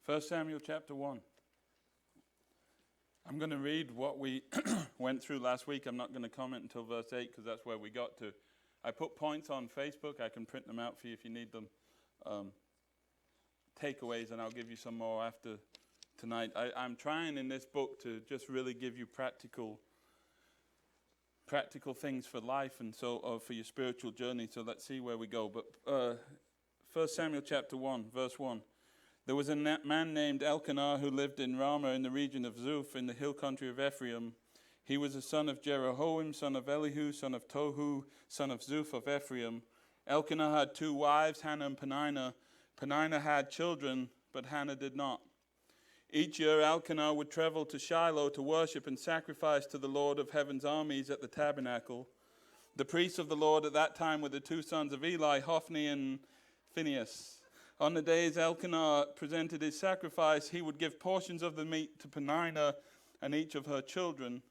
1 Samuel chapter 1. I'm going to read what we went through last week. I'm not going to comment until verse 8 because that's where we got to. I put points on Facebook. I can print them out for you if you need them. Takeaways, and I'll give you some more after tonight. I'm trying in this book to just really give you practical things for life and so for your spiritual journey. So let's see where we go. But 1 Samuel chapter 1, verse 1. There was a man named Elkanah who lived in Ramah in the region of Zuph in the hill country of Ephraim. He was the son of Jeroham, son of Elihu, son of Tohu, son of Zuph of Ephraim. Elkanah had two wives, Hannah and Peninnah. Peninnah had children, but Hannah did not. Each year Elkanah would travel to Shiloh to worship and sacrifice to the Lord of heaven's armies at the tabernacle. The priests of the Lord at that time were the two sons of Eli, Hophni and Phinehas. On the days Elkanah presented his sacrifice, he would give portions of the meat to Peninnah and each of her children.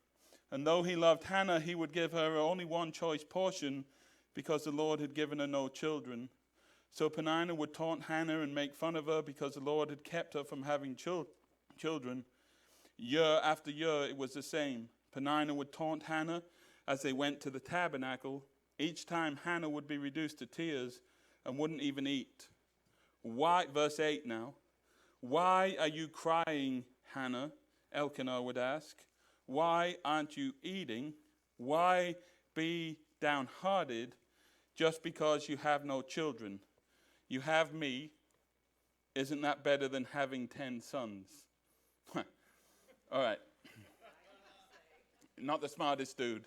And though he loved Hannah, he would give her only one choice portion because the Lord had given her no children. So Peninnah would taunt Hannah and make fun of her because the Lord had kept her from having children. Year after year, it was the same. Peninnah would taunt Hannah as they went to the tabernacle. Each time, Hannah would be reduced to tears and wouldn't even eat. Why, verse 8 now, why are you crying, Hannah? Elkanah would ask. Why aren't you eating? Why be downhearted just because you have no children? You have me. Isn't that better than having 10 sons? All right. Not the smartest dude.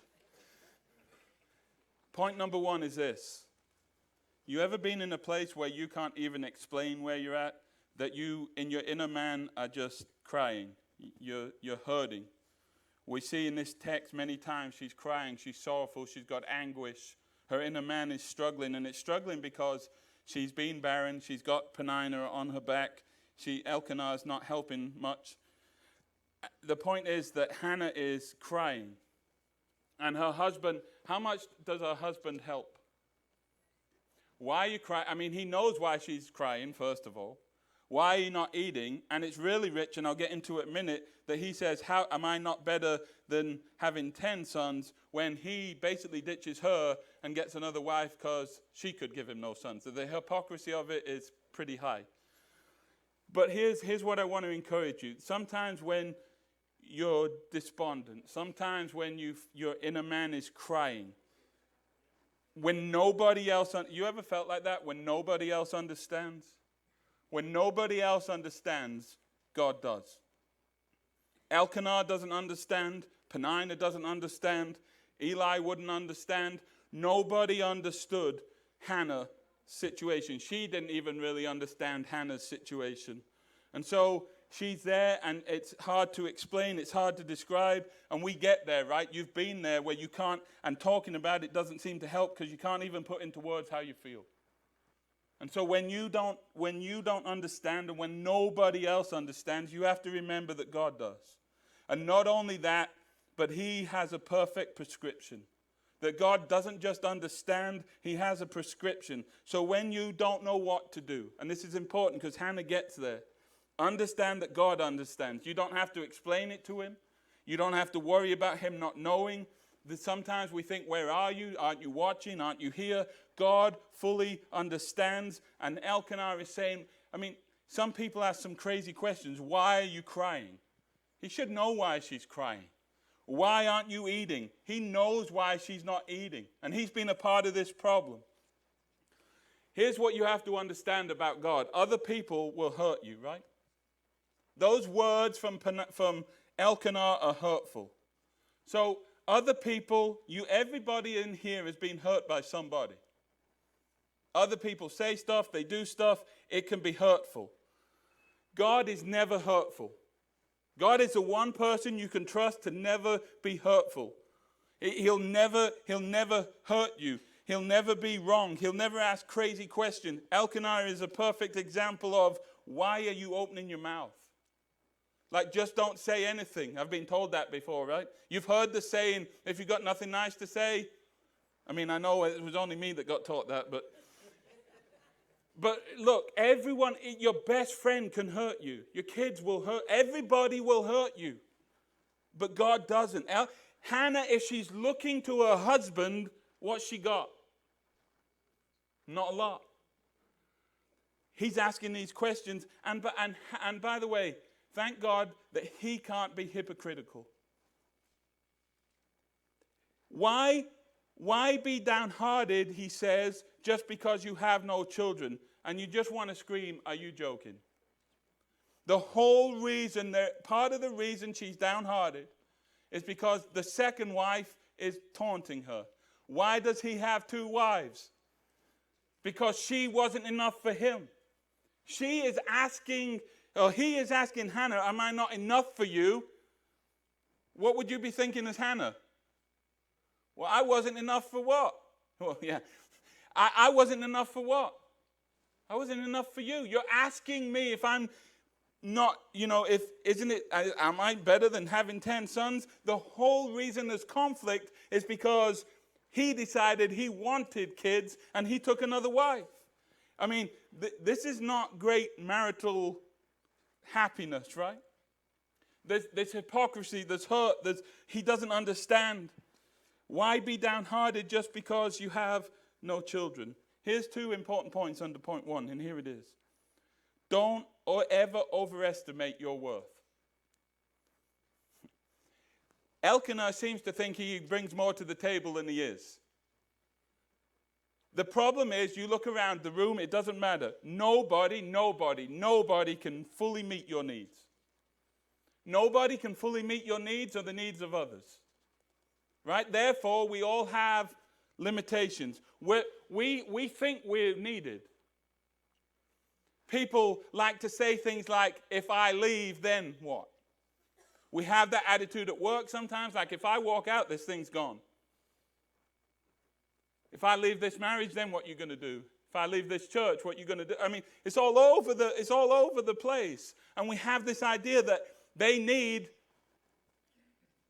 Point number one is this. You ever been in a place where you can't even explain where you're at? That you, in your inner man, are just crying. You're hurting. We see in this text many times she's crying, she's sorrowful, she's got anguish. Her inner man is struggling, and it's struggling because she's been barren, she's got Peninnah on her back. Elkanah is not helping much. The point is that Hannah is crying. And her husband, how much does her husband help? Why are you crying? I mean, he knows why she's crying, first of all. Why are you not eating? And it's really rich, and I'll get into it in a minute, that he says, how am I not better than having 10 sons when he basically ditches her and gets another wife because she could give him no sons? So the hypocrisy of it is pretty high. But here's what I want to encourage you. Sometimes when you're despondent, sometimes when your inner man is crying, when nobody else, you ever felt like that? When nobody else understands? When nobody else understands, God does. Elkanah doesn't understand. Peninnah doesn't understand. Eli wouldn't understand. Nobody understood Hannah's situation. She didn't even really understand Hannah's situation. And so she's there, and it's hard to explain, it's hard to describe, and we get there, right? You've been there where you can't, and talking about it doesn't seem to help because you can't even put into words how you feel. And so when you don't understand, and when nobody else understands, you have to remember that God does. And not only that, but he has a perfect prescription. That God doesn't just understand, he has a prescription. So when you don't know what to do, and this is important because Hannah gets there, understand that God understands. You don't have to explain it to him. You don't have to worry about him not knowing. Sometimes we think, where are you? Aren't you watching? Aren't you here? God fully understands. And Elkanah is saying, some people ask some crazy questions. Why are you crying? He should know why she's crying. Why aren't you eating? He knows why she's not eating. And he's been a part of this problem. Here's what you have to understand about God. Other people will hurt you, right? Those words from Elkanah are hurtful. So other people, everybody in here has been hurt by somebody. Other people say stuff, they do stuff, it can be hurtful. God is never hurtful. God is the one person you can trust to never be hurtful. He'll never hurt you. He'll never be wrong. He'll never ask crazy questions. Elkanah is a perfect example of, why are you opening your mouth? Like, just don't say anything. I've been told that before, right? You've heard the saying, if you've got nothing nice to say. I know it was only me that got taught that, but But look, everyone, your best friend can hurt you. Your kids will hurt. Everybody will hurt you. But God doesn't. Hannah, if she's looking to her husband, what's she got? Not a lot. He's asking these questions. And by the way, thank God that he can't be hypocritical. Why be downhearted, he says, just because you have no children? And you just want to scream, are you joking? The whole reason, part of the reason she's downhearted is because the second wife is taunting her. Why does he have two wives? Because she wasn't enough for him. He is asking Hannah, am I not enough for you? What would you be thinking as Hannah? Well, I wasn't enough for what? Well, yeah. I wasn't enough for what? I wasn't enough for you. You're asking me if I'm not, am I better than having 10 sons? The whole reason there's conflict is because he decided he wanted kids and he took another wife. I mean, this is not great marital happiness, right? There's hypocrisy, there's hurt, he doesn't understand. Why be downhearted just because you have no children? Here's 2 important points under point 1, and here it is. Don't ever overestimate your worth. Elkanah seems to think he brings more to the table than he is. The problem is, you look around the room, it doesn't matter. Nobody can fully meet your needs. Nobody can fully meet your needs or the needs of others. Right? Therefore, we all have limitations. We think we're needed. People like to say things like, if I leave, then what? We have that attitude at work sometimes, like if I walk out, this thing's gone. If I leave this marriage, then what are you going to do? If I leave this church, what are you going to do? I mean, it's all over the place. And we have this idea that they need,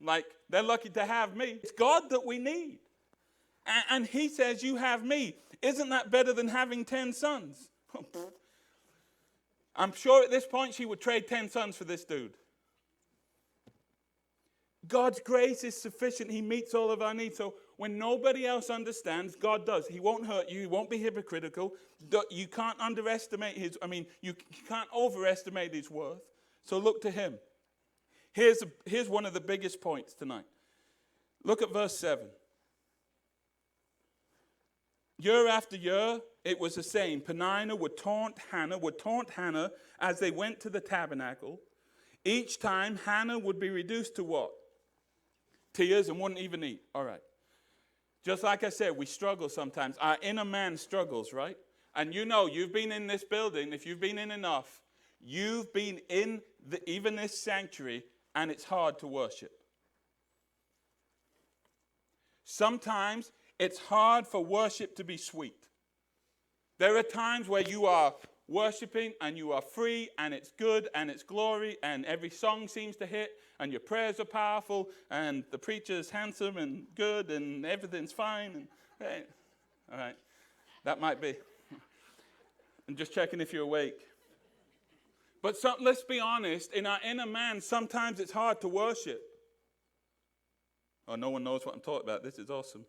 like, they're lucky to have me. It's God that we need. And he says, you have me. Isn't that better than having 10 sons? I'm sure at this point she would trade 10 sons for this dude. God's grace is sufficient. He meets all of our needs. So when nobody else understands, God does. He won't hurt you. He won't be hypocritical. You can't underestimate you can't overestimate his worth. So look to him. Here's one of the biggest points tonight. Look at verse 7. Year after year, it was the same. Peninnah would taunt Hannah as they went to the tabernacle. Each time, Hannah would be reduced to what? Tears and wouldn't even eat. All right. Just like I said, we struggle sometimes. Our inner man struggles, right? And you've been in this building. If you've been in enough, you've been in even this sanctuary, and it's hard to worship. Sometimes it's hard for worship to be sweet. There are times where you are worshiping and you are free and it's good and it's glory and every song seems to hit and your prayers are powerful and the preacher's handsome and good and everything's fine. All right, that might be. I'm just checking if you're awake. But let's be honest, in our inner man, sometimes it's hard to worship. Oh, no one knows what I'm talking about. This is awesome.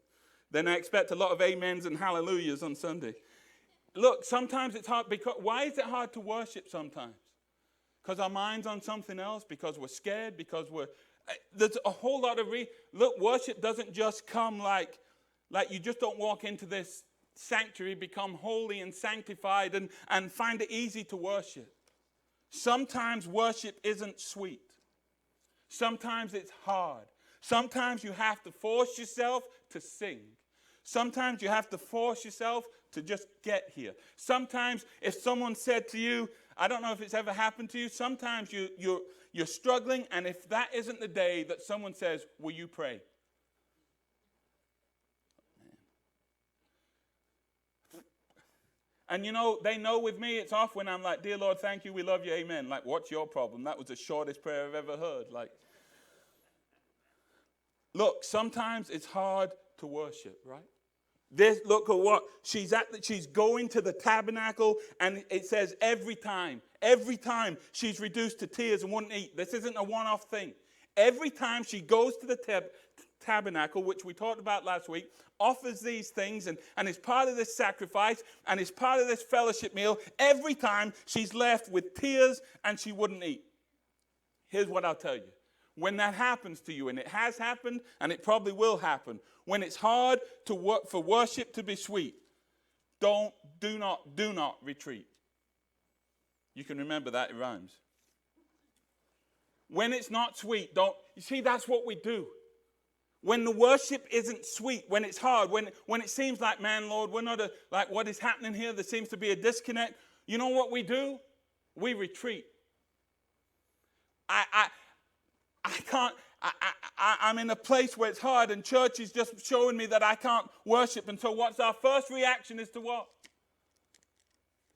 Then I expect a lot of amens and hallelujahs on Sunday. Look, sometimes it's hard. Why is it hard to worship sometimes? Because our mind's on something else, because we're scared, because there's a whole lot of look, worship doesn't just come like you just don't walk into this sanctuary, become holy and sanctified and find it easy to worship. Sometimes worship isn't sweet. Sometimes it's hard. Sometimes you have to force yourself to sing. Sometimes you have to force yourself to just get here. Sometimes if someone said to you, I don't know if it's ever happened to you, sometimes you're struggling, and if that isn't the day that someone says, will you pray? And they know with me it's off when I'm like, dear Lord, thank you, we love you, amen. Like, what's your problem? That was the shortest prayer I've ever heard. Look, sometimes it's hard to worship, right? This, look at what she's at. She's going to the tabernacle, and it says every time she's reduced to tears and wouldn't eat. This isn't a one-off thing. Every time she goes to the tabernacle, which we talked about last week, offers these things and is part of this sacrifice and is part of this fellowship meal, every time she's left with tears and she wouldn't eat. Here's what I'll tell you. When that happens to you, and it has happened, and it probably will happen, when it's hard to work for worship to be sweet, do not retreat. You can remember that, it rhymes. When it's not sweet, you see, that's what we do. When the worship isn't sweet, when it's hard, when it seems like, man, Lord, we're not like what is happening here, there seems to be a disconnect, you know what we do? We retreat. I'm in a place where it's hard and church is just showing me that I can't worship. And so what's our first reaction is to what?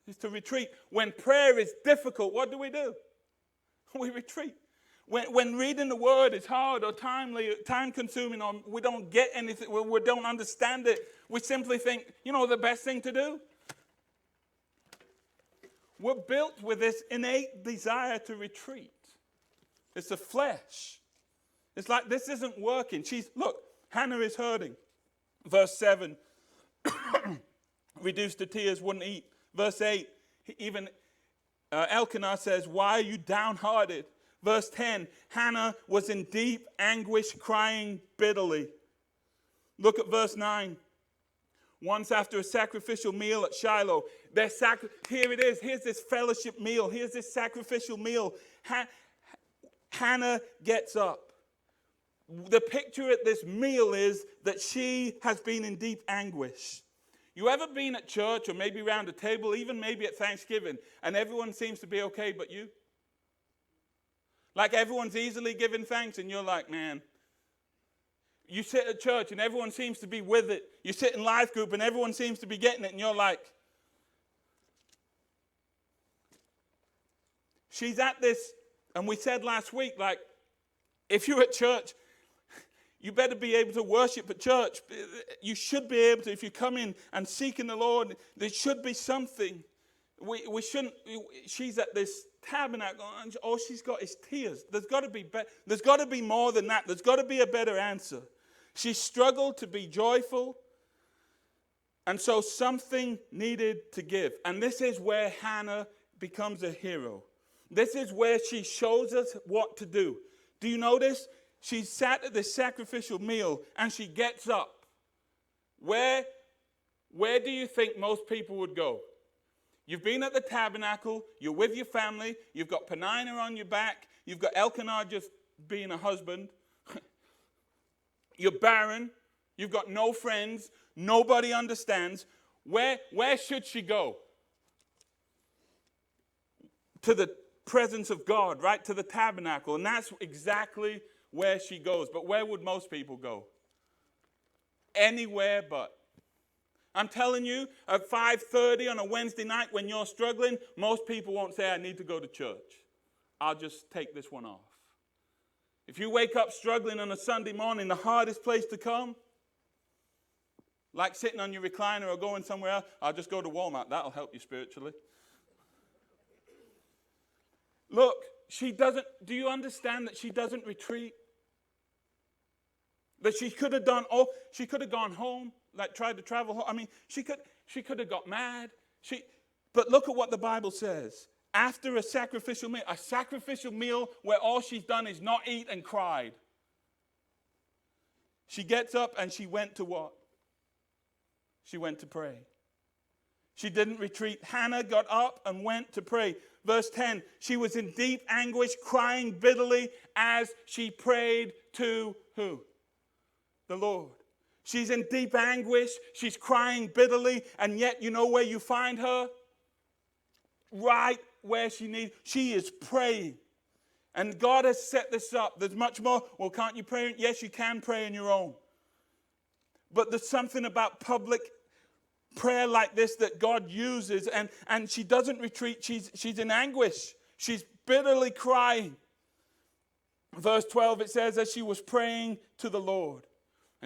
Is to retreat. When prayer is difficult, what do? We retreat. When reading the word is hard or time-consuming, or we don't get anything, we don't understand it, we simply think, the best thing to do? We're built with this innate desire to retreat. It's the flesh. It's like this isn't working. Look, Hannah is hurting. Verse 7, reduced to tears, wouldn't eat. Verse 8, even Elkanah says, why are you downhearted? Verse 10, Hannah was in deep anguish, crying bitterly. Look at verse 9. Once after a sacrificial meal at Shiloh, here it is. Here's this fellowship meal. Here's this sacrificial meal. Hannah gets up. The picture at this meal is that she has been in deep anguish. You ever been at church or maybe around a table, even maybe at Thanksgiving, and everyone seems to be okay but you? Like everyone's easily giving thanks and you're like, man. You sit at church and everyone seems to be with it. You sit in life group and everyone seems to be getting it and you're like. She's at this, and we said last week, like, if you're at church, you better be able to worship at church. You should be able to, if you come in and seeking the Lord, there should be something. We shouldn't, she's at this tabernacle, and all she's got is tears. There's got to be more than that. There's got to be a better answer. She struggled to be joyful, and so something needed to give. And this is where Hannah becomes a hero. This is where she shows us what to do. Do you notice? She sat at this sacrificial meal, and she gets up. Where do you think most people would go? You've been at the tabernacle, you're with your family, you've got Peninnah on your back, you've got Elkanah just being a husband, you're barren, you've got no friends, nobody understands. Where should she go? To the presence of God, right? To the tabernacle. And that's exactly where she goes. But where would most people go? Anywhere but. I'm telling you, at 5:30 on a Wednesday night when you're struggling, most people won't say, I need to go to church. I'll just take this one off. If you wake up struggling on a Sunday morning, the hardest place to come, like sitting on your recliner or going somewhere else, I'll just go to Walmart. That'll help you spiritually. Look, do you understand that she doesn't retreat? That she could have gone home, like tried to travel home. I mean, she could have got mad. But look at what the Bible says. After a sacrificial meal where all she's done is not eat and cried. She gets up and she went to what? She went to pray. She didn't retreat. Hannah got up and went to pray. Verse 10, she was in deep anguish, crying bitterly as she prayed to who? The Lord. She's in deep anguish. She's crying bitterly. And yet, you know where you find her? Right where she needs. She is praying. And God has set this up. There's much more. Well, can't you pray? Yes, you can pray on your own. But there's something about public prayer like this that God uses. And she doesn't retreat. She's in anguish. She's bitterly crying. Verse 12, it says, as she was praying to the Lord.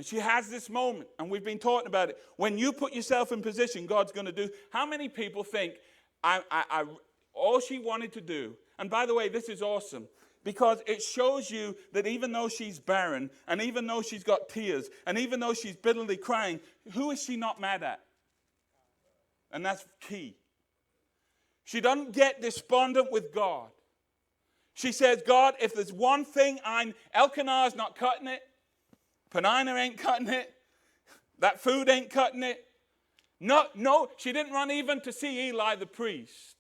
And she has this moment, and we've been talking about it. When you put yourself in position, God's going to do. How many people think, all she wanted to do, and by the way, this is awesome, because it shows you that even though she's barren, and even though she's got tears, and even though she's bitterly crying, who is she not mad at? And that's key. She doesn't get despondent with God. She says, God, if there's one thing Elkanah's not cutting it, Peninnah ain't cutting it, that food ain't cutting it. No, she didn't run even to see Eli the priest.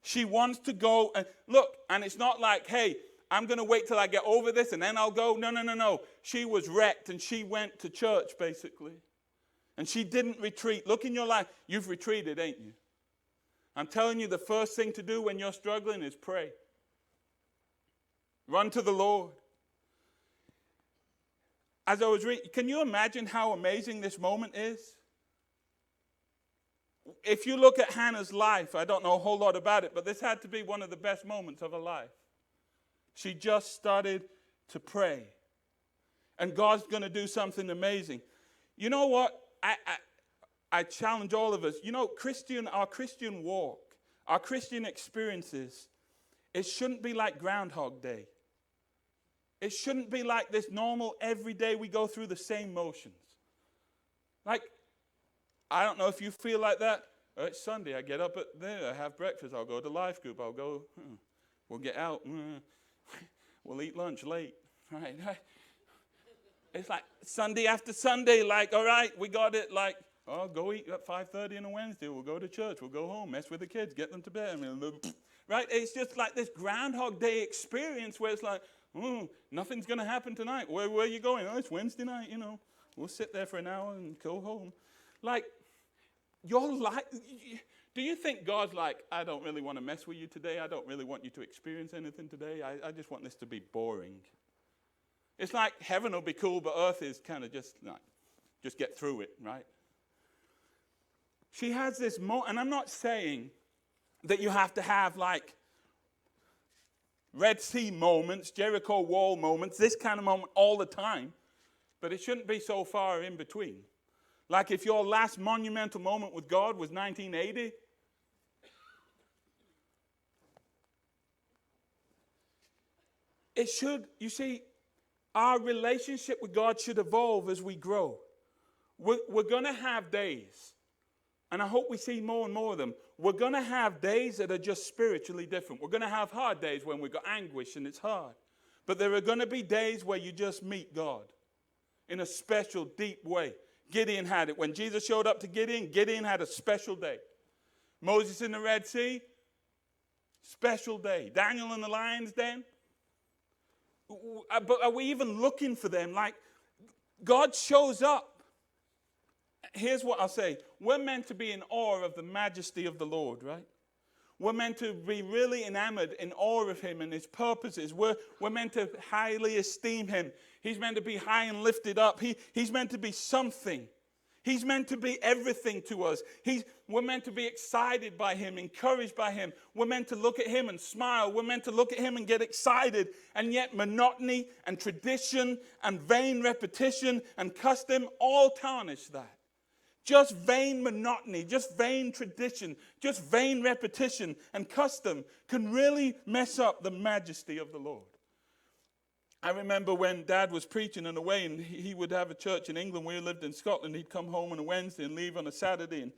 She wants to go and look, and it's not like, hey, I'm going to wait till I get over this and then I'll go. No. She was wrecked and she went to church basically. And she didn't retreat. Look in your life. You've retreated, ain't you? I'm telling you, the first thing to do when you're struggling is pray. Run to the Lord. As I was reading, can you imagine how amazing this moment is? If you look at Hannah's life, I don't know a whole lot about it, but this had to be one of the best moments of her life. She just started to pray. And God's going to do something amazing. You know what? I challenge all of us. You know, our Christian walk, our Christian experiences, it shouldn't be like Groundhog Day. It shouldn't be like this normal, every day we go through the same motions. Like, I don't know if you feel like that. Oh, it's Sunday, I get up at there, I have breakfast, I'll go to life group, we'll get out, we'll eat lunch late, right? It's like Sunday after Sunday, like, all right, we got it, like, oh, go eat at 5:30 on a Wednesday, we'll go to church, we'll go home, mess with the kids, get them to bed, right? It's just like this Groundhog Day experience where it's like, nothing's going to happen tonight. Where are you going? Oh, it's Wednesday night, We'll sit there for an hour and go home. Like, your life, do you think God's like, I don't really want to mess with you today. I don't really want you to experience anything today. I just want this to be boring. It's like heaven will be cool, but earth is kind of just get through it, right? She has this moment, and I'm not saying that you have to have like Red Sea moments, Jericho wall moments, this kind of moment all the time. But it shouldn't be so far in between. Like if your last monumental moment with God was 1980, it should, you see, our relationship with God should evolve as we grow. We're going to have days, and I hope we see more and more of them. We're going to have days that are just spiritually different. We're going to have hard days when we've got anguish and it's hard. But there are going to be days where you just meet God in a special, deep way. Gideon had it. When Jesus showed up to Gideon, Gideon had a special day. Moses in the Red Sea, special day. Daniel in the lion's den. But are we even looking for them? Like, God shows up. Here's what I'll say. We're meant to be in awe of the majesty of the Lord, right? We're meant to be really enamored, in awe of him and his purposes. We're meant to highly esteem him. He's meant to be high and lifted up. He's meant to be something. He's meant to be everything to us. We're meant to be excited by him, encouraged by him. We're meant to look at him and smile. We're meant to look at him and get excited. And yet monotony and tradition and vain repetition and custom all tarnish that. Just vain monotony, just vain tradition, just vain repetition and custom can really mess up the majesty of the Lord. I remember when Dad was preaching in a way, and he would have a church in England. We lived in Scotland. He'd come home on a Wednesday and leave on a Saturday. And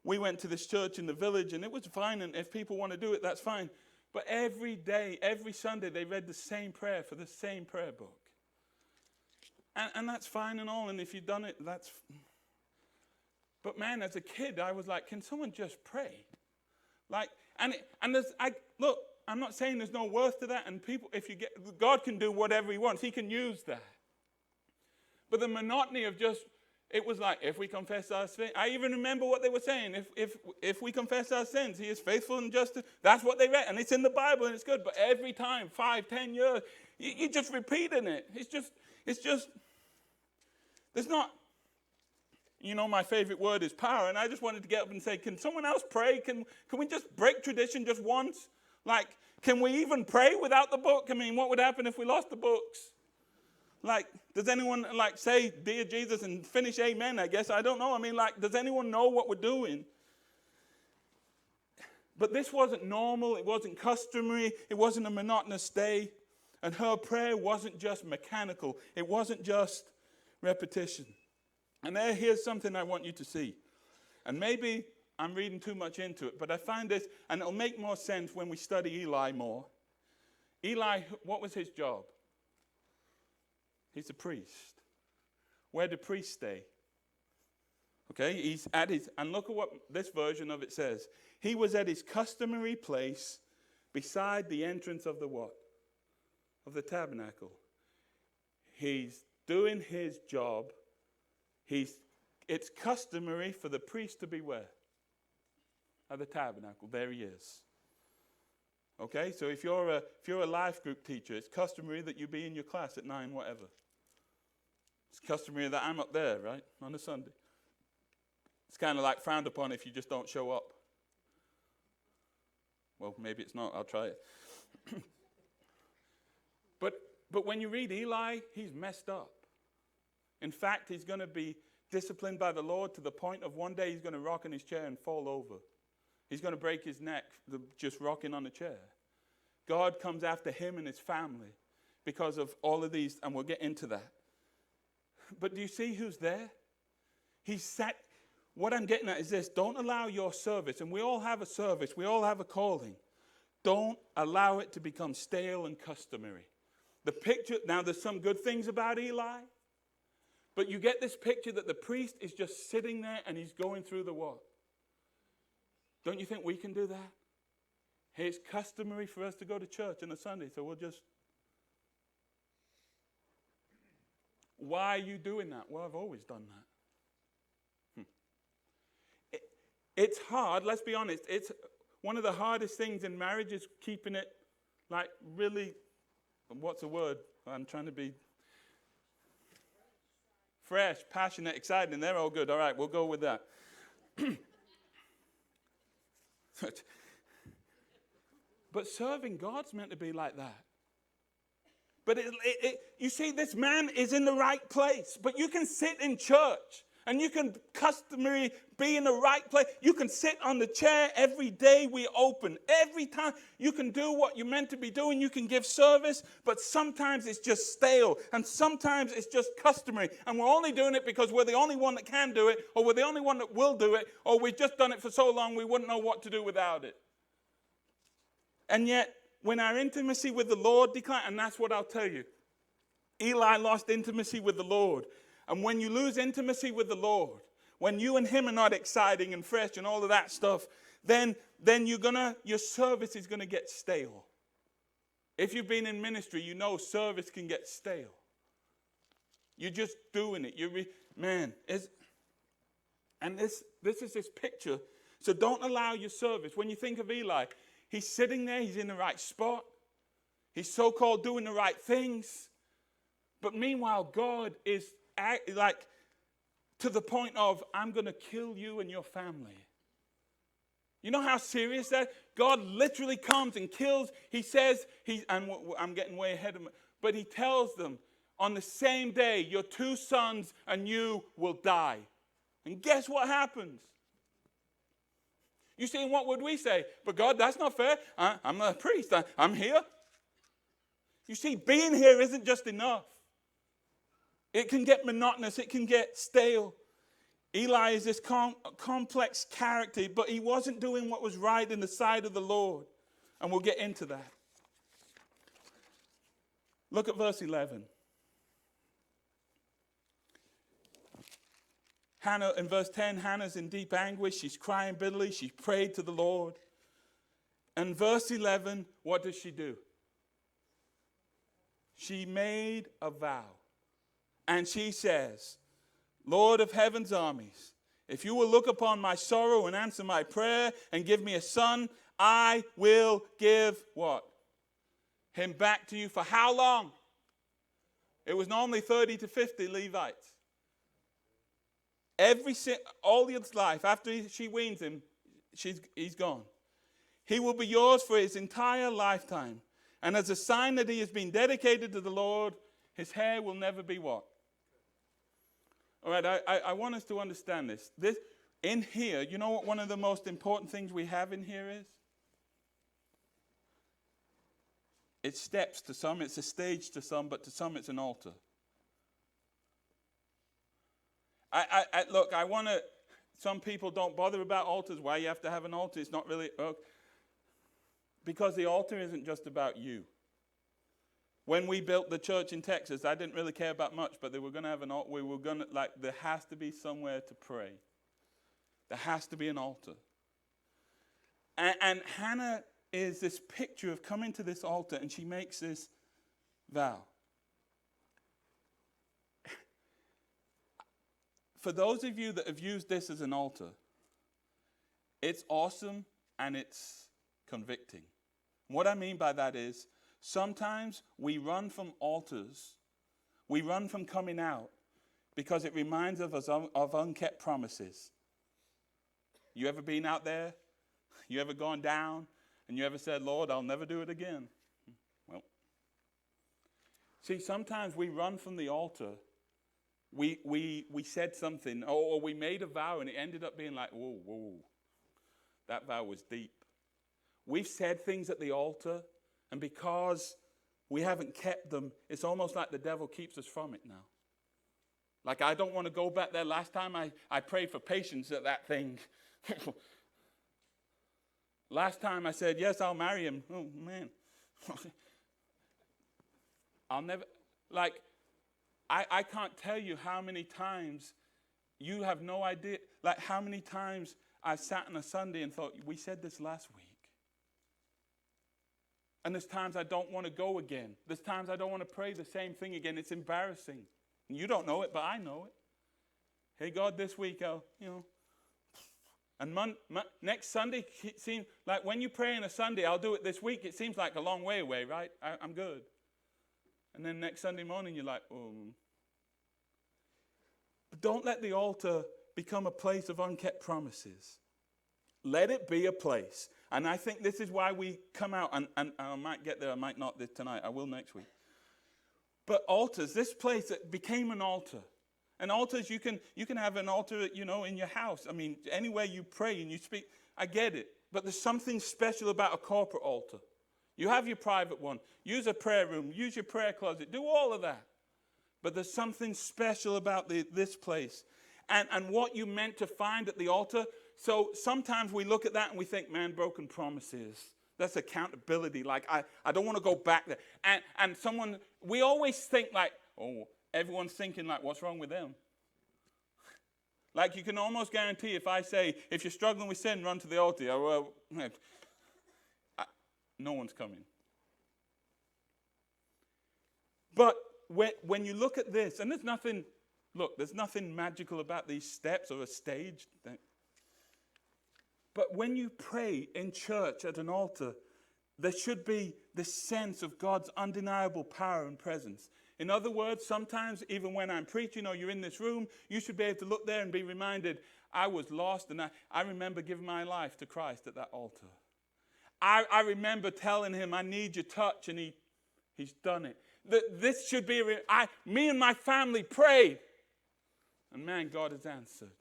we went to this church in the village, and it was fine. And if people want to do it, that's fine. But every day, every Sunday, they read the same prayer for the same prayer book. And that's fine and all. And if you've done it, that's... But man, as a kid, I was like, can someone just pray? Like, look, I'm not saying there's no worth to that. And people, God can do whatever he wants. He can use that. But the monotony of it was like, if we confess our sins, I even remember what they were saying. If we confess our sins, he is faithful and just. That's what they read. And it's in the Bible and it's good. But every time, 5, 10 years, you're just repeating it. It's just, there's not. My favorite word is power, and I just wanted to get up and say, can someone else pray? Can we just break tradition just once? Like, can we even pray without the book? I mean, what would happen if we lost the books? Like, does anyone, like, say, dear Jesus, and finish amen, I guess? I don't know. I mean, like, does anyone know what we're doing? But this wasn't normal. It wasn't customary. It wasn't a monotonous day. And her prayer wasn't just mechanical. It wasn't just repetition. And here's something I want you to see. And maybe I'm reading too much into it, but I find this, and it'll make more sense when we study Eli more. Eli, what was his job? He's a priest. Where do priests stay? Okay, he's at his, and look at what this version of it says. He was at his customary place beside the entrance of the what? Of the tabernacle. He's doing his job. It's customary for the priest to be where? At the tabernacle. There he is. Okay, so if you're a life group teacher, it's customary that you be in your class at 9 whatever. It's customary that I'm up there, right, on a Sunday. It's kind of like frowned upon if you just don't show up. Well, maybe it's not. I'll try it. But when you read Eli, he's messed up. In fact, he's going to be disciplined by the Lord to the point of one day he's going to rock in his chair and fall over. He's going to break his neck just rocking on the chair. God comes after him and his family because of all of these, and we'll get into that. But do you see who's there? What I'm getting at is this: don't allow your service, and we all have a service, we all have a calling. Don't allow it to become stale and customary. The picture, now there's some good things about Eli, but you get this picture that the priest is just sitting there and he's going through the what? Don't you think we can do that? Hey, it's customary for us to go to church on a Sunday, so we'll just... Why are you doing that? Well, I've always done that. It's hard, let's be honest. It's one of the hardest things in marriage is keeping it like really, what's the word? I'm trying to be fresh, passionate, exciting. They're all good. All right, we'll go with that. But serving God's meant to be like that. But you see, this man is in the right place. But you can sit in church and you can customary be in the right place. You can sit on the chair every day we open. Every time you can do what you're meant to be doing. You can give service. But sometimes it's just stale. And sometimes it's just customary. And we're only doing it because we're the only one that can do it. Or we're the only one that will do it. Or we've just done it for so long we wouldn't know what to do without it. And yet, when our intimacy with the Lord declined, and that's what I'll tell you. Eli lost intimacy with the Lord. And when you lose intimacy with the Lord, when you and him are not exciting and fresh and all of that stuff, then your service is going to get stale. If you've been in ministry, you know service can get stale. You're just doing it. And this is this picture. So don't allow your service. When you think of Eli, he's sitting there, he's in the right spot. He's so-called doing the right things. But meanwhile, God is like to the point of, I'm going to kill you and your family. You know how serious that? God literally comes and kills. He says, and I'm getting way ahead of him, but he tells them, on the same day, your 2 sons and you will die. And guess what happens? You see, what would we say? But God, that's not fair. I'm a priest. I'm here. You see, being here isn't just enough. It can get monotonous. It can get stale. Eli is this complex character, but he wasn't doing what was right in the sight of the Lord. And we'll get into that. Look at verse 11. Hannah, in verse 10, Hannah's in deep anguish. She's crying bitterly. She prayed to the Lord. And verse 11, what does she do? She made a vow. And she says, Lord of heaven's armies, if you will look upon my sorrow and answer my prayer and give me a son, I will give what? Him back to you for how long? It was normally 30 to 50 Levites. All his life, after she weans him, he's gone. He will be yours for his entire lifetime. And as a sign that he has been dedicated to the Lord, His hair will never be what? All right, I want us to understand this. This in here, you know what one of the most important things we have in here is? It's steps to some, it's a stage to some, but to some it's an altar. Look, I want to, some people don't bother about altars, why you have to have an altar. It's not really, because the altar isn't just about you. When we built the church in Texas, I didn't really care about much, but they were going to have an altar. We were going to, there has to be somewhere to pray. There has to be an altar. And Hannah is this picture of coming to this altar, and she makes this vow. For those of you that have used this as an altar, it's awesome and it's convicting. What I mean by that is, sometimes we run from altars, we run from coming out because it reminds us of unkept promises. You ever been out there? You ever gone down and you ever said, Lord, I'll never do it again? Well, see, sometimes we run from the altar. We said something, or we made a vow and it ended up being like, whoa, that vow was deep. We've said things at the altar, and because we haven't kept them, it's almost like the devil keeps us from it now. Like, I don't want to go back there. Last time I prayed for patience at that thing. Last time I said, yes, I'll marry him. Oh, man. I'll never, I can't tell you how many times, you have no idea, how many times I sat on a Sunday and thought, we said this last week. And there's times I don't want to go again. There's times I don't want to pray the same thing again. It's embarrassing. And you don't know it, but I know it. Hey, God, this week and next Sunday, it seems like when you pray on a Sunday, I'll do it this week. It seems like a long way away, right? I'm good. And then next Sunday morning, you're like, oh. But don't let the altar become a place of unkept promises. Let it be a place. And I think this is why we come out, and I might get there, I might not this tonight, I will next week. But altars, this place that became an altar. And altars, you can have an altar, in your house. I mean, anywhere you pray and you speak, I get it. But there's something special about a corporate altar. You have your private one. Use a prayer room. Use your prayer closet. Do all of that. But there's something special about this place. And what you meant to find at the altar. So sometimes we look at that and we think, man, broken promises. That's accountability. I don't want to go back there. And we always think everyone's thinking what's wrong with them? You can almost guarantee if I say, if you're struggling with sin, run to the altar. No one's coming. But when you look at this, and there's nothing magical about these steps or a stage. But when you pray in church at an altar, there should be this sense of God's undeniable power and presence. In other words, sometimes even when I'm preaching or you're in this room, you should be able to look there and be reminded, I was lost and I remember giving my life to Christ at that altar. I remember telling him, I need your touch, and he's done it. This should be, me and my family prayed, and man, God has answered.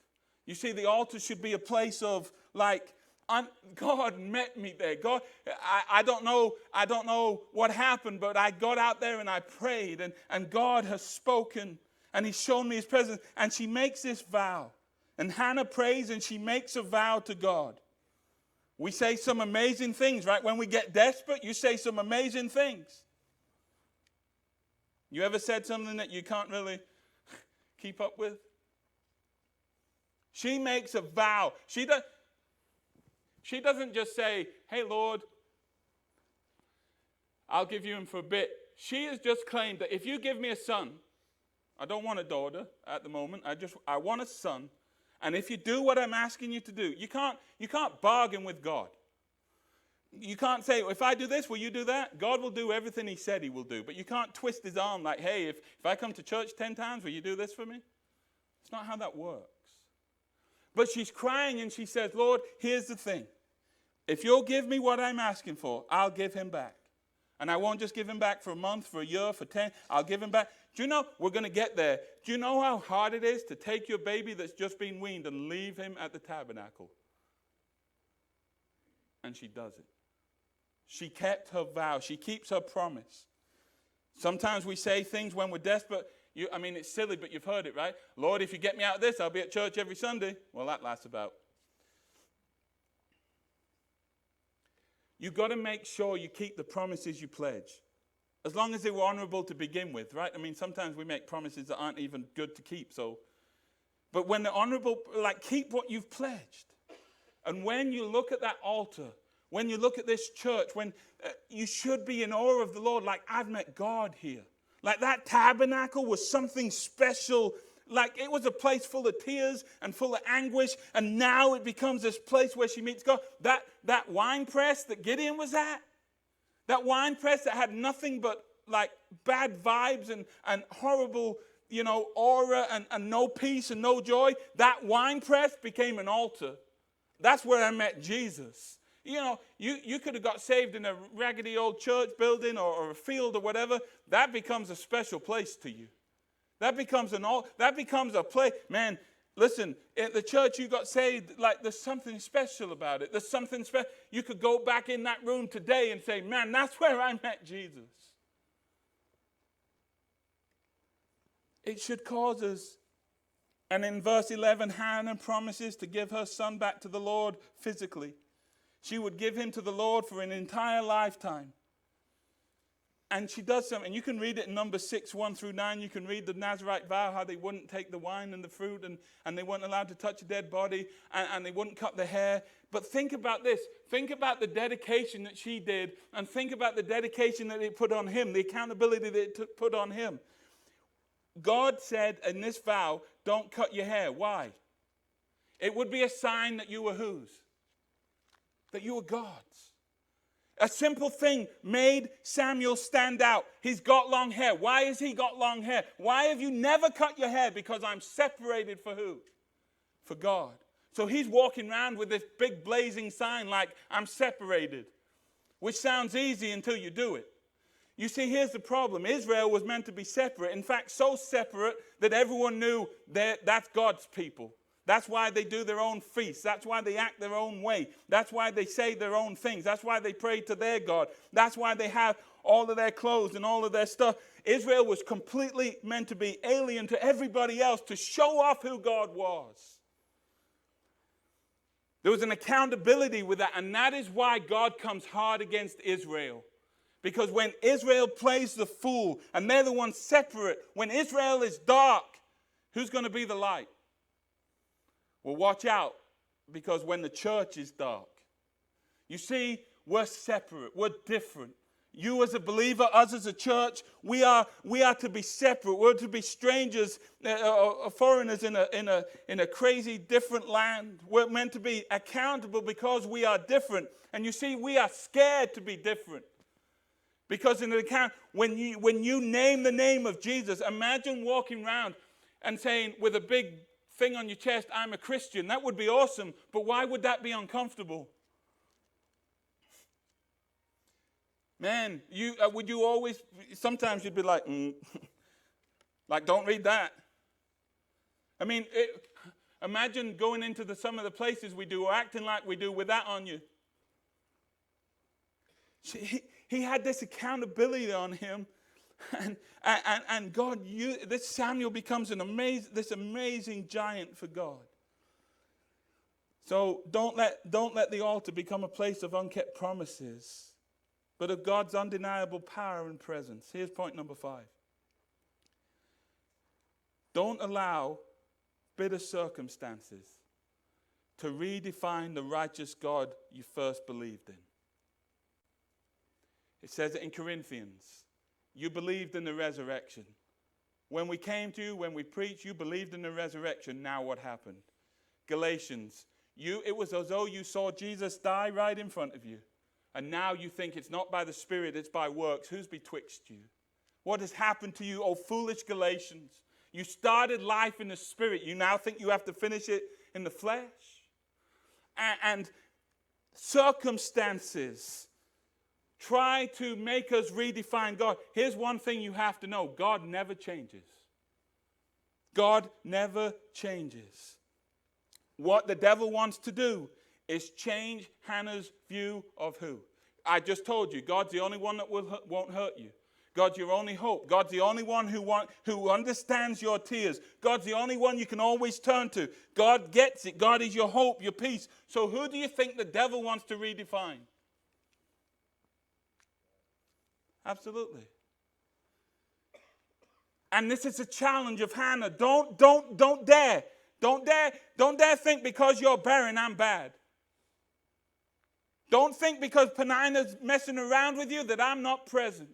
You see, the altar should be a place of God met me there. God, I don't know what happened, but I got out there and I prayed, and God has spoken, and he's shown me his presence. And she makes this vow. And Hannah prays and she makes a vow to God. We say some amazing things, right? When we get desperate, you say some amazing things. You ever said something that you can't really keep up with? She makes a vow. She doesn't just say, hey, Lord, I'll give you him for a bit. She has just claimed that if you give me a son, I don't want a daughter at the moment. I want a son. And if you do what I'm asking you to do, you can't bargain with God. You can't say, if I do this, will you do that? God will do everything he said he will do. But you can't twist his arm like, hey, if I come to church 10 times, will you do this for me? It's not how that works. But she's crying and she says, Lord, here's the thing. If you'll give me what I'm asking for, I'll give him back. And I won't just give him back for a month, for a year, for 10. I'll give him back. Do you know, we're going to get there. Do you know how hard it is to take your baby that's just been weaned and leave him at the tabernacle? And she does it. She kept her vow. She keeps her promise. Sometimes we say things when we're desperate. It's silly, but you've heard it, right? Lord, if you get me out of this, I'll be at church every Sunday. Well, that lasts about. You've got to make sure you keep the promises you pledge. As long as they were honorable to begin with, right? Sometimes we make promises that aren't even good to keep. But when they're honorable, keep what you've pledged. And when you look at that altar, when you look at this church, when you should be in awe of the Lord, I've met God here. That tabernacle was something special. It was a place full of tears and full of anguish, and now it becomes this place where she meets God. That wine press that Gideon was at, that wine press that had nothing but bad vibes and horrible, aura and no peace and no joy, that wine press became an altar. That's where I met Jesus. You could have got saved in a raggedy old church building or a field or whatever. That becomes a special place to you. That becomes a place. Man, listen, at the church you got saved, there's something special about it. There's something special. You could go back in that room today and say, man, that's where I met Jesus. It should cause us. And in verse 11, Hannah promises to give her son back to the Lord physically. She would give him to the Lord for an entire lifetime. And she does something. And you can read it in Numbers 6, 1 through 9. You can read the Nazirite vow, how they wouldn't take the wine and the fruit, and they weren't allowed to touch a dead body, and they wouldn't cut their hair. But think about this. Think about the dedication that she did, and think about the dedication that it put on him, the accountability that it put on him. God said in this vow, don't cut your hair. Why? It would be a sign that you were whose? That you were God's. A simple thing made Samuel stand out. He's got long hair. Why has he got long hair? Why have you never cut your hair? Because I'm separated for who? For God. So he's walking around with this big blazing sign I'm separated. Which sounds easy until you do it. You see, here's the problem. Israel was meant to be separate. In fact, so separate that everyone knew that that's God's people. That's why they do their own feasts. That's why they act their own way. That's why they say their own things. That's why they pray to their God. That's why they have all of their clothes and all of their stuff. Israel was completely meant to be alien to everybody else to show off who God was. There was an accountability with that, and that is why God comes hard against Israel. Because when Israel plays the fool, and they're the ones separate, when Israel is dark, who's going to be the light? Well, watch out, because when the church is dark, you see, we're separate, we're different. You as a believer, us as a church, we are to be separate. We're to be strangers, foreigners in a crazy different land. We're meant to be accountable because we are different. And you see, we are scared to be different. Because in the account, when you name the name of Jesus, imagine walking around and saying with a big thing on your chest, I'm a Christian. That would be awesome, but why would that be uncomfortable? Man, would you always, sometimes you'd be like, don't read that. Imagine going into some of the places we do or acting like we do with that on you. He had this accountability on him, and God, this Samuel becomes this amazing giant for God. So don't let the altar become a place of unkept promises, but of God's undeniable power and presence. Here's point number 5. Don't allow bitter circumstances to redefine the righteous God you first believed in. It says it in Corinthians. You believed in the resurrection. When we came to you, when we preached, you believed in the resurrection. Now what happened? Galatians. It was as though you saw Jesus die right in front of you. And now you think it's not by the Spirit, it's by works. Who's betwixt you? What has happened to you, oh foolish Galatians? You started life in the Spirit. You now think you have to finish it in the flesh? And circumstances try to make us redefine God. Here's one thing you have to know. God never changes. God never changes. What the devil wants to do is change Hannah's view of who? I just told you, God's the only one that won't hurt you. God's your only hope. God's the only one who understands your tears. God's the only one you can always turn to. God gets it. God is your hope, your peace. So who do you think the devil wants to redefine? Absolutely. And this is a challenge of Hannah. Don't dare. Don't dare think because you're barren, I'm bad. Don't think because Penina's messing around with you that I'm not present.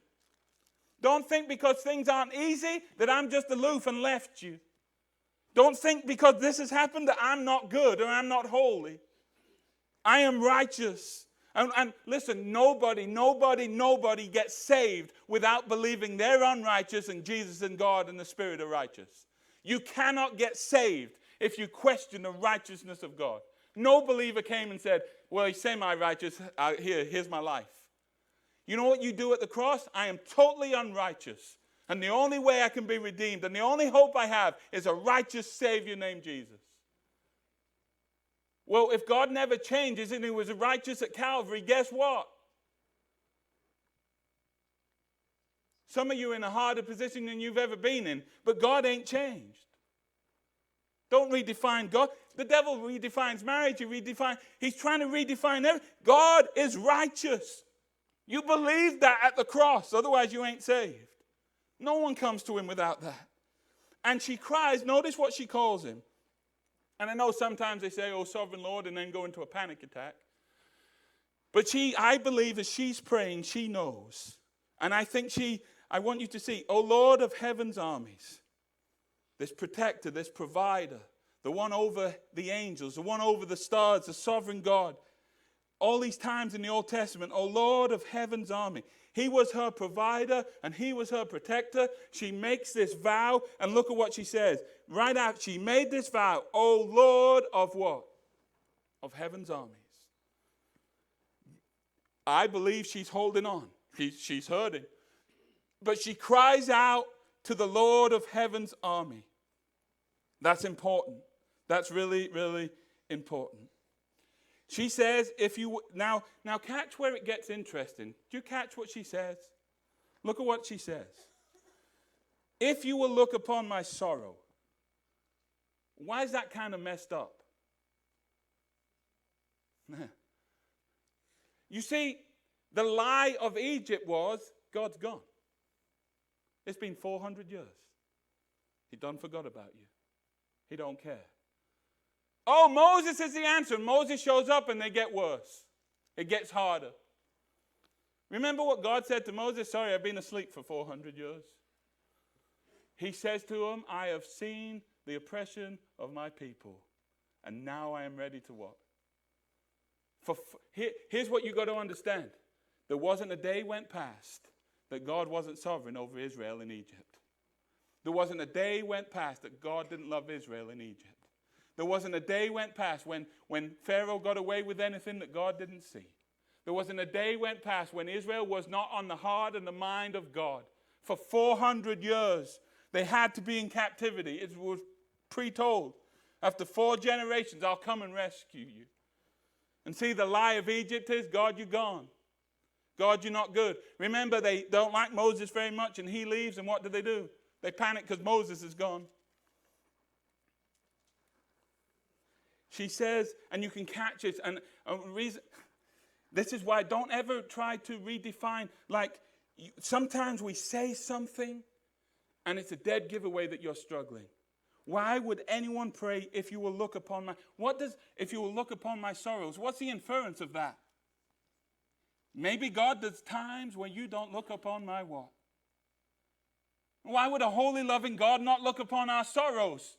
Don't think because things aren't easy that I'm just aloof and left you. Don't think because this has happened that I'm not good or I'm not holy. I am righteous. And listen, nobody gets saved without believing they're unrighteous and Jesus and God and the Spirit are righteous. You cannot get saved if you question the righteousness of God. No believer came and said, well, you say my righteous, here's my life. You know what you do at the cross? I am totally unrighteous. And the only way I can be redeemed and the only hope I have is a righteous Savior named Jesus. Well, if God never changes and he was righteous at Calvary, guess what? Some of you are in a harder position than you've ever been in, but God ain't changed. Don't redefine God. The devil redefines marriage. He's trying to redefine everything. God is righteous. You believe that at the cross, otherwise you ain't saved. No one comes to him without that. And she cries. Notice what she calls him. And I know sometimes they say, oh, sovereign Lord, and then go into a panic attack. But I believe as she's praying, she knows. And I want you to see, oh, Lord of heaven's armies, this protector, this provider, the one over the angels, the one over the stars, the sovereign God. All these times in the Old Testament, oh, Lord of heaven's army. He was her provider and he was her protector. She makes this vow, and look at what she says. Right after she made this vow, oh Lord of what? Of heaven's armies. I believe she's holding on. She's hurting. But she cries out to the Lord of heaven's army. That's important. That's really, really important. She says, now catch where it gets interesting. Do you catch what she says? Look at what she says. If you will look upon my sorrow. Why is that kind of messed up? You see, the lie of Egypt was, God's gone. It's been 400 years. He done forgot about you. He don't care. Oh, Moses is the answer. And Moses shows up and they get worse. It gets harder. Remember what God said to Moses? Sorry, I've been asleep for 400 years. He says to him, I have seen the oppression of my people, and now I am ready to what? Here's what you got to understand. There wasn't a day went past that God wasn't sovereign over Israel in Egypt. There wasn't a day went past that God didn't love Israel in Egypt. There wasn't a day went past when Pharaoh got away with anything that God didn't see. There wasn't a day went past when Israel was not on the heart and the mind of God. For 400 years, they had to be in captivity. It was pre-told. After 4 generations, I'll come and rescue you. And see, the lie of Egypt is, God, you're gone. God, you're not good. Remember, they don't like Moses very much, and he leaves, and what do? They panic because Moses is gone. She says, and you can catch it, and reason. This is why don't ever try to redefine. Like, sometimes we say something, and it's a dead giveaway that you're struggling. Why would anyone pray, if you will look upon my... if you will look upon my sorrows? What's the inference of that? Maybe God, there's times when you don't look upon my what? Why would a holy, loving God not look upon our sorrows?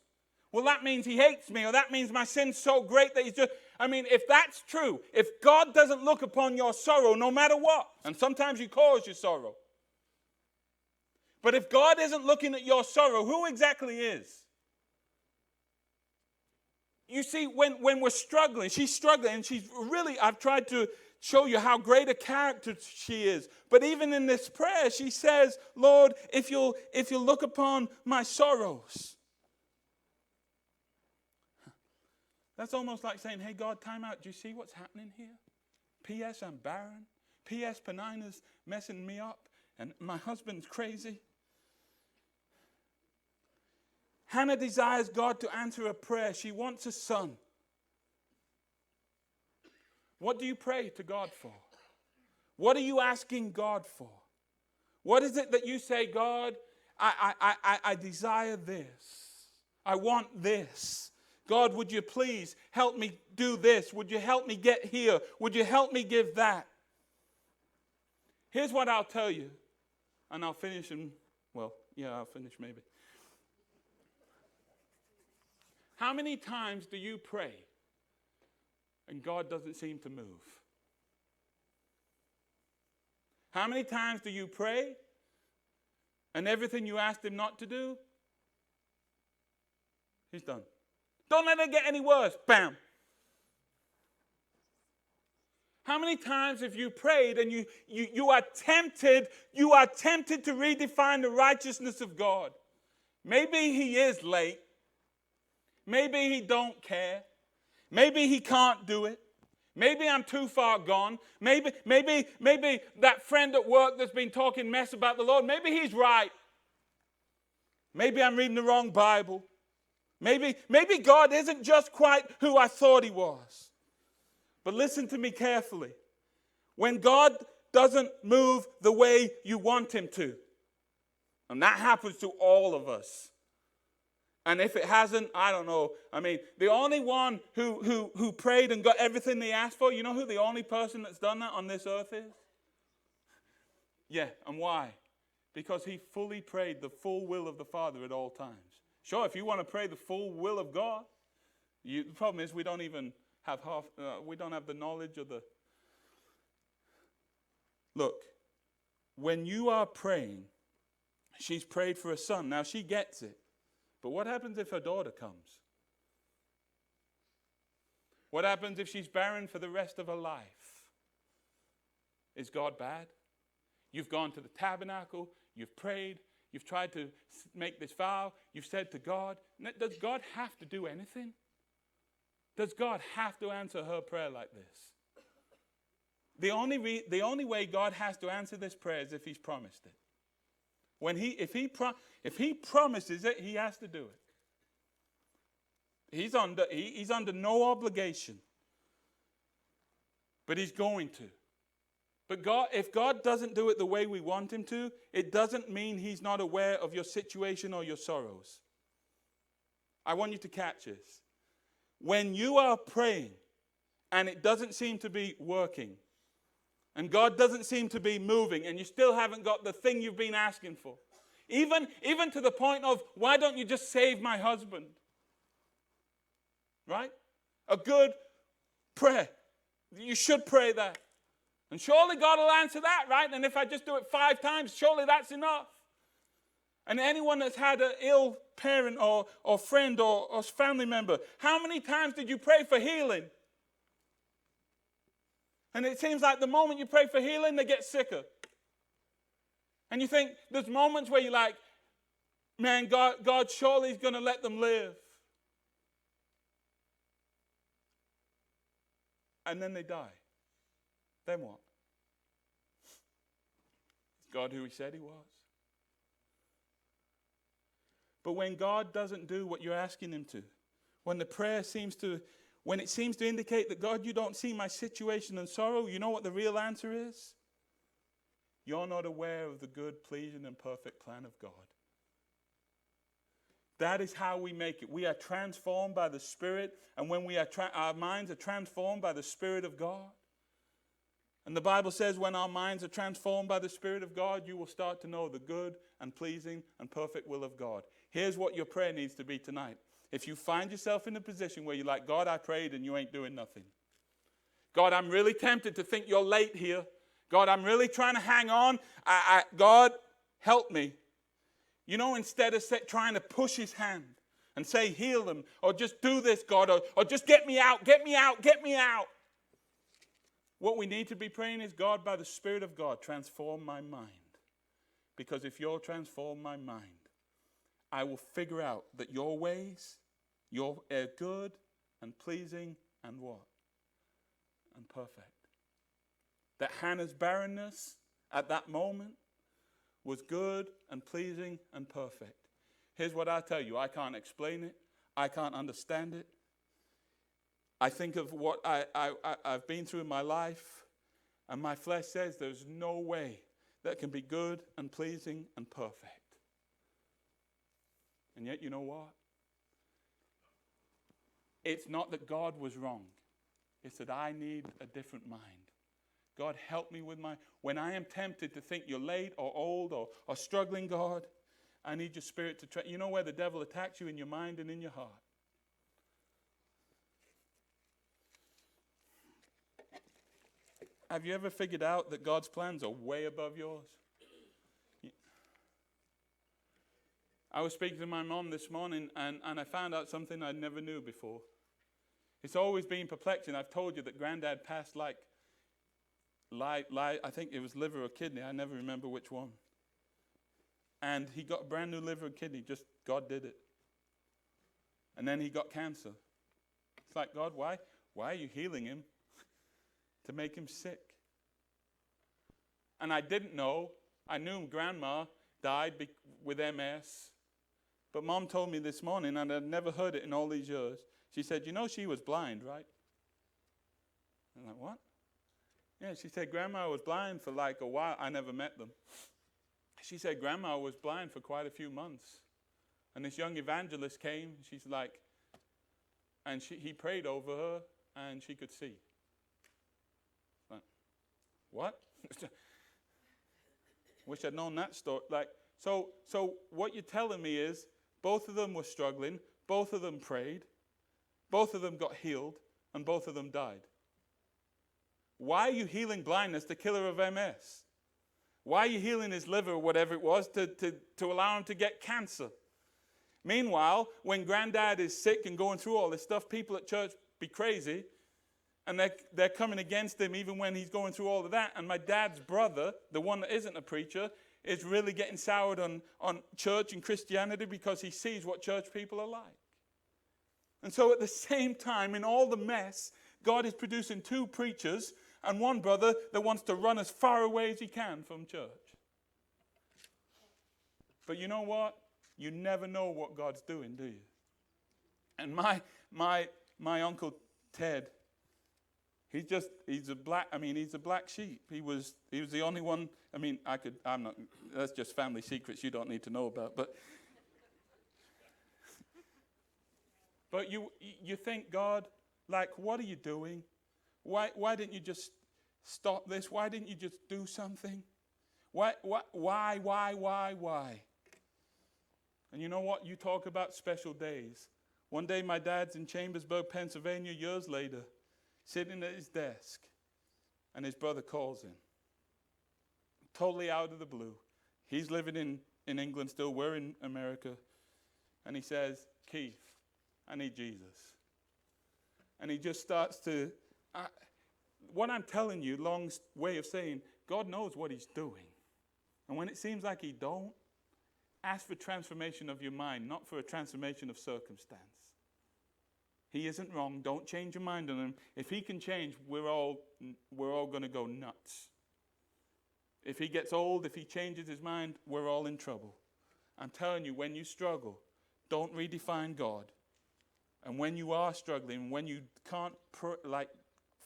Well, that means he hates me, or that means my sin's so great that he's just... if that's true, if God doesn't look upon your sorrow, no matter what, and sometimes you cause your sorrow, but if God isn't looking at your sorrow, who exactly is? You see, when we're struggling, she's struggling, and she's really, I've tried to show you how great a character she is. But even in this prayer, she says, Lord, if you'll look upon my sorrows. That's almost like saying, hey, God, time out. Do you see what's happening here? P.S. I'm barren. P.S. Penina's messing me up. And my husband's crazy. Hannah desires God to answer a prayer. She wants a son. What do you pray to God for? What are you asking God for? What is it that you say, God, I desire this. I want this. God, would you please help me do this? Would you help me get here? Would you help me give that? Here's what I'll tell you. And I'll finish I'll finish maybe. How many times do you pray and God doesn't seem to move? How many times do you pray and everything you asked him not to do, he's done? Don't let it get any worse. Bam. How many times have you prayed and you are tempted to redefine the righteousness of God? Maybe he is late. Maybe he don't care. Maybe he can't do it. Maybe I'm too far gone. Maybe that friend at work that's been talking mess about the Lord, maybe he's right. Maybe I'm reading the wrong Bible. Maybe God isn't just quite who I thought he was. But listen to me carefully. When God doesn't move the way you want him to, and that happens to all of us. And if it hasn't, I don't know. I mean, the only one who prayed and got everything they asked for, you know who the only person that's done that on this earth is? Yeah, and why? Because he fully prayed the full will of the Father at all times. Sure, if you want to pray the full will of God, the problem is we don't even have we don't have the knowledge of the... Look, when you are praying, she's prayed for a son. Now she gets it. But what happens if her daughter comes? What happens if she's barren for the rest of her life? Is God bad? You've gone to the tabernacle, you've prayed, you've tried to make this vow, you've said to God, does God have to do anything? Does God have to answer her prayer like this? The only way God has to answer this prayer is if he's promised it. If he promises it, he has to do it. He's under no obligation. But he's going to. But if God doesn't do it the way we want him to, it doesn't mean he's not aware of your situation or your sorrows. I want you to catch this. When you are praying and it doesn't seem to be working, and God doesn't seem to be moving, and you still haven't got the thing you've been asking for, even to the point of, why don't you just save my husband? Right? A good prayer. You should pray that. And surely God will answer that, right? And if I just do it 5 times, surely that's enough. And anyone that's had an ill parent or friend or family member, how many times did you pray for healing? And it seems like the moment you pray for healing, they get sicker. And you think there's moments where you're like, man, God surely is going to let them live. And then they die. Then what? Is God who he said he was? But when God doesn't do what you're asking him to, when it seems to indicate that, God, you don't see my situation and sorrow, you know what the real answer is? You're not aware of the good, pleasing, and perfect plan of God. That is how we make it. We are transformed by the Spirit, and when we are our minds are transformed by the Spirit of God. And the Bible says when our minds are transformed by the Spirit of God, you will start to know the good and pleasing and perfect will of God. Here's what your prayer needs to be tonight. If you find yourself in a position where you're like, God, I prayed and you ain't doing nothing. God, I'm really tempted to think you're late here. God, I'm really trying to hang on. God, help me. You know, instead of trying to push his hand and say, heal them, or just do this, God, or just get me out, get me out, get me out. What we need to be praying is, God, by the Spirit of God, transform my mind. Because if you'll transform my mind, I will figure out that your ways, are good and pleasing and what? And perfect. That Hannah's barrenness at that moment was good and pleasing and perfect. Here's what I tell you. I can't explain it. I can't understand it. I think of what I've been through in my life, and my flesh says there's no way that can be good and pleasing and perfect. And yet, you know what? It's not that God was wrong. It's that I need a different mind. God, help me with when I am tempted to think you're late or old or struggling, God, I need your Spirit to you know where the devil attacks you? In your mind and in your heart. Have you ever figured out that God's plans are way above yours? I was speaking to my mom this morning, and I found out something I never knew before. It's always been perplexing. I've told you that Granddad passed I think it was liver or kidney. I never remember which one. And he got a brand new liver and kidney. Just God did it. And then he got cancer. It's like, God, why? Why are you healing him? To make him sick. And I didn't know. I knew Grandma died with MS. But Mom told me this morning, and I'd never heard it in all these years. She said, you know she was blind, right? I'm like, what? Yeah, she said Grandma was blind for a while. I never met them. She said Grandma was blind for quite a few months. And this young evangelist came. She's like, and he prayed over her, and she could see. Like, what? Wish I'd known that story. So what you're telling me is both of them were struggling, both of them prayed, both of them got healed, and both of them died. Why are you healing blindness, the killer of MS? Why are you healing his liver or whatever it was to allow him to get cancer? Meanwhile, when Granddad is sick and going through all this stuff, people at church be crazy, and they're coming against him even when he's going through all of that. And my dad's brother, the one that isn't a preacher, is really getting soured on church and Christianity because he sees what church people are like. And so at the same time, in all the mess, God is producing two preachers and one brother that wants to run as far away as he can from church. But you know what? You never know what God's doing, do you? And my Uncle Ted, he's a black sheep. He was the only one. That's just family secrets you don't need to know about. But you think, God, what are you doing? Why didn't you just stop this? Why didn't you just do something? Why? And you know what? You talk about special days. One day my dad's in Chambersburg, Pennsylvania, years later, sitting at his desk, and his brother calls him. Totally out of the blue. He's living in England still, we're in America. And he says, Keith, I need Jesus. And he just starts to, what I'm telling you, long way of saying, God knows what he's doing. And when it seems like he don't, ask for transformation of your mind, not for a transformation of circumstance. He isn't wrong. Don't change your mind on him. If he can change, we're all going to go nuts. If he gets old, if he changes his mind, we're all in trouble. I'm telling you, when you struggle, don't redefine God. And when you are struggling, when you can't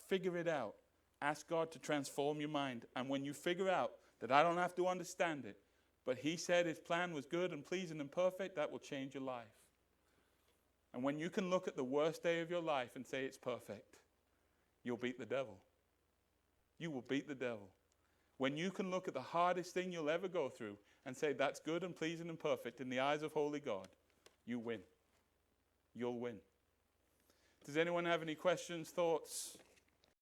figure it out, ask God to transform your mind. And when you figure out that I don't have to understand it, but he said his plan was good and pleasing and perfect, that will change your life. And when you can look at the worst day of your life and say it's perfect, you'll beat the devil. You will beat the devil. When you can look at the hardest thing you'll ever go through and say that's good and pleasing and perfect in the eyes of holy God, you win. You'll win. Does anyone have any questions, thoughts?